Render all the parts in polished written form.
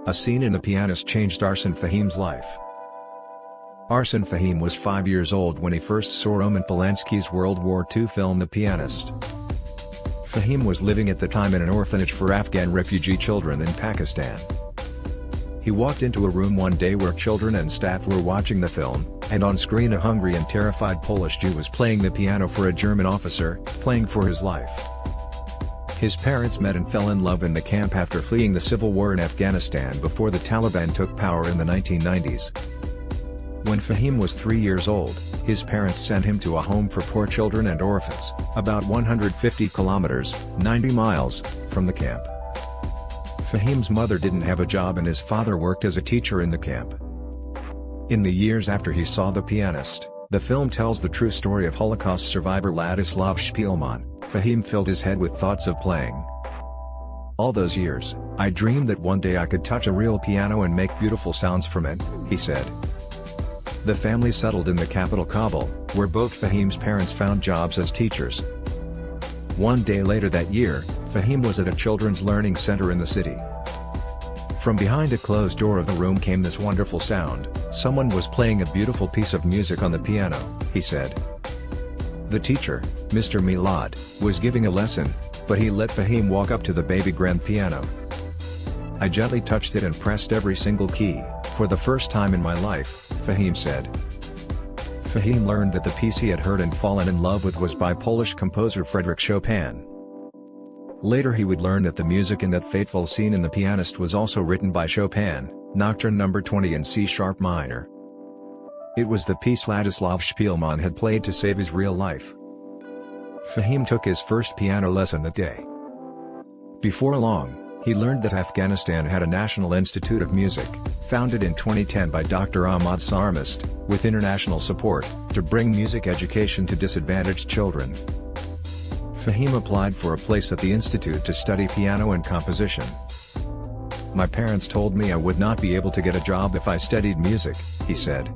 A scene in The Pianist changed Arson Fahim's life. Arson Fahim was 5 years old when he first saw Roman Polanski's World War II film The Pianist. Fahim was living at the time in an orphanage for Afghan refugee children in Pakistan. He walked into a room one day where children and staff were watching the film, and on screen a hungry and terrified Polish Jew was playing the piano for a German officer, playing for his life. His parents met and fell in love in the camp after fleeing the civil war in Afghanistan before the Taliban took power in the 1990s. When Fahim was 3 years old, his parents sent him to a home for poor children and orphans, about 150 kilometers, 90 miles, from the camp. Fahim's mother didn't have a job and his father worked as a teacher in the camp. In the years after he saw The Pianist, the film tells the true story of Holocaust survivor Ladislav Spielmann. Fahim filled his head with thoughts of playing. "All those years, I dreamed that one day I could touch a real piano and make beautiful sounds from it," he said. The family settled in the capital Kabul, where both Fahim's parents found jobs as teachers. One day later that year, Fahim was at a children's learning center in the city. From behind a closed door of the room came this wonderful sound. Someone was playing a beautiful piece of music on the piano, he said. The teacher, Mr. Milad, was giving a lesson, but he let Fahim walk up to the baby grand piano. "I gently touched it and pressed every single key, for the first time in my life," Fahim said. Fahim learned that the piece he had heard and fallen in love with was by Polish composer Frédéric Chopin. Later he would learn that the music in that fateful scene in The Pianist was also written by Chopin, Nocturne No. 20 in C-sharp minor. It was the piece Ladislav Spielmann had played to save his real life. Fahim took his first piano lesson that day. Before long, he learned that Afghanistan had a National Institute of Music, founded in 2010 by Dr. Ahmad Sarmast, with international support, to bring music education to disadvantaged children. Fahim applied for a place at the institute to study piano and composition. "My parents told me I would not be able to get a job if I studied music," he said.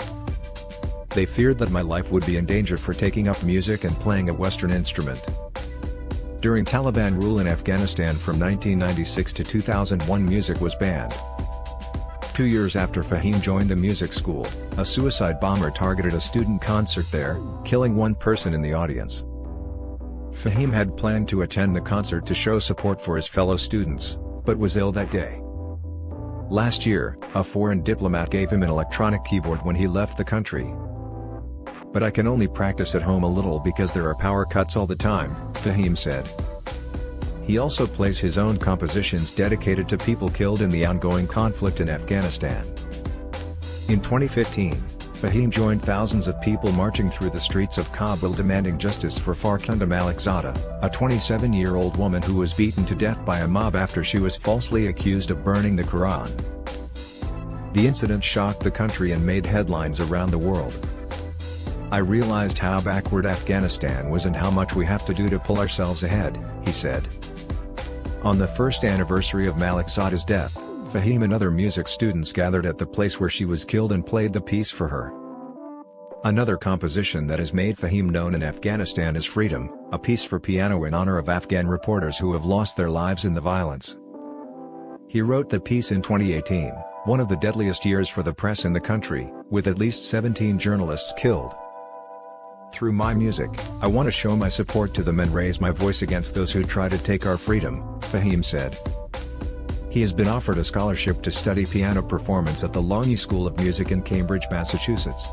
"They feared that my life would be in danger for taking up music and playing a Western instrument." During Taliban rule in Afghanistan from 1996 to 2001, music was banned. 2 years after Fahim joined the music school, a suicide bomber targeted a student concert there, killing one person in the audience. Fahim had planned to attend the concert to show support for his fellow students, but was ill that day. Last year, a foreign diplomat gave him an electronic keyboard when he left the country. "But I can only practice at home a little because there are power cuts all the time," Fahim said. He also plays his own compositions dedicated to people killed in the ongoing conflict in Afghanistan. In 2015, Fahim joined thousands of people marching through the streets of Kabul demanding justice for Farkhunda Malikzada, a 27-year-old woman who was beaten to death by a mob after she was falsely accused of burning the Quran. The incident shocked the country and made headlines around the world. "I realized how backward Afghanistan was and how much we have to do to pull ourselves ahead," he said. On the first anniversary of Malikzada's death, Fahim and other music students gathered at the place where she was killed and played the piece for her. Another composition that has made Fahim known in Afghanistan is Freedom, a piece for piano in honor of Afghan reporters who have lost their lives in the violence. He wrote the piece in 2018, one of the deadliest years for the press in the country, with at least 17 journalists killed. "Through my music, I want to show my support to them and raise my voice against those who try to take our freedom," Fahim said. He has been offered a scholarship to study piano performance at the Longy School of Music in Cambridge, Massachusetts.